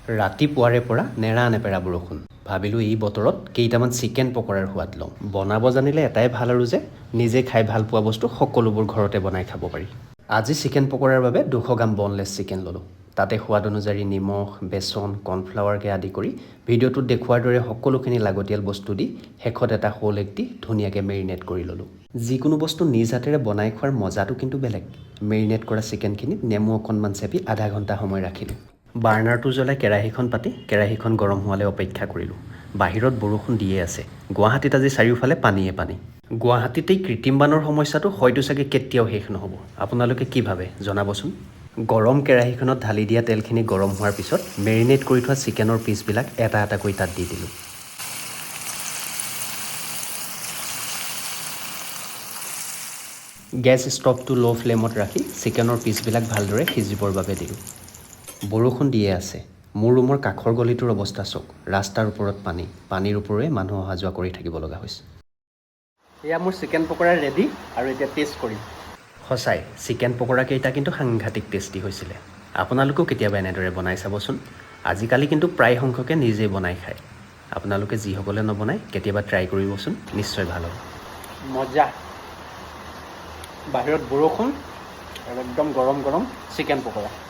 ৰাতিপুৱাৰে পৰা নেৰা নেপেৰা বৰষুণ। ভাবিলোঁ এই বতৰত কেইটামান চিকেন পকৰাৰ সোৱাদ লওঁ। বনাব জানিলে এটাই ভাল আৰু যে নিজে খাই ভাল পোৱা বস্তু সকলোবোৰ ঘৰতে বনাই খাব পাৰি। আজি চিকেন পকৰাৰ বাবে 200 গ্ৰাম বনলেছ চিকেন ল'লোঁ। তাতে সোৱাদ অনুযায়ী নিমখ, বেচন, কৰ্ণফ্লাৱাৰকে আদি কৰি ভিডিঅ'টোত দেখুওৱাৰ দৰে সকলোখিনি লাগতিয়াল বস্তু দি শেষত এটা হোল এগ দি ধুনীয়াকৈ মেৰিনেট কৰি ল'লোঁ। যিকোনো বস্তু নিজ হাতেৰে বনাই খোৱাৰ মজাটো কিন্তু বেলেগ। মেৰিনেট কৰা চিকেনখিনিত নেমু অকণমান চেপি আধা ঘণ্টা সময় ৰাখিলোঁ। বাৰ্ণাৰটো জ্বলাই কেৰাহীখন পাতি কেৰাহীখন গৰম হোৱালৈ অপেক্ষা কৰিলোঁ। বাহিৰত বৰষুণ দিয়ে আছে। গুৱাহাটীত আজি চাৰিওফালে পানীয়ে পানী। গুৱাহাটীত এই কৃত্ৰিম বানৰ সমস্যাটো হয়তো চাগে কেতিয়াও শেষ নহ'ব। আপোনালোকে কি ভাবে জনাবচোন। গৰম কেৰাহীখনত ঢালি দিয়া তেলখিনি গৰম হোৱাৰ পিছত মেৰিনেট কৰি থোৱা চিকেনৰ পিচবিলাক এটা এটাকৈ তাত দি দিলোঁ। গেছ ষ্টভটো ল' ফ্লেমত ৰাখি চিকেনৰ পিচবিলাক ভালদৰে সিজিবৰ বাবে দিলোঁ। বৰষুণ দিয়ে আছে। মোৰ ৰুমৰ কাষৰ গলিটোৰ অৱস্থা চাওক। ৰাস্তাৰ ওপৰত পানী, পানীৰ ওপৰৰে মানুহ অহা যোৱা কৰি থাকিব লগা হৈছে। এয়া মোৰ চিকেন পকৰা ৰেডি আৰু এতিয়া টেষ্ট কৰিম। সঁচাই চিকেন পকৰাকেইটা কিন্তু সাংঘাতিক টেষ্টি হৈছিলে। আপোনালোকেও কেতিয়াবা এনেদৰে বনাই চাবচোন। আজিকালি কিন্তু প্ৰায় সংখ্যকে নিজেই বনাই খায়। আপোনালোকে যিসকলে নবনায় কেতিয়াবা ট্ৰাই কৰিবচোন, নিশ্চয় ভাল হ'ব। মজা। বাহিৰত বৰষুণ আৰু একদম গৰম গৰম চিকেন পকৰা।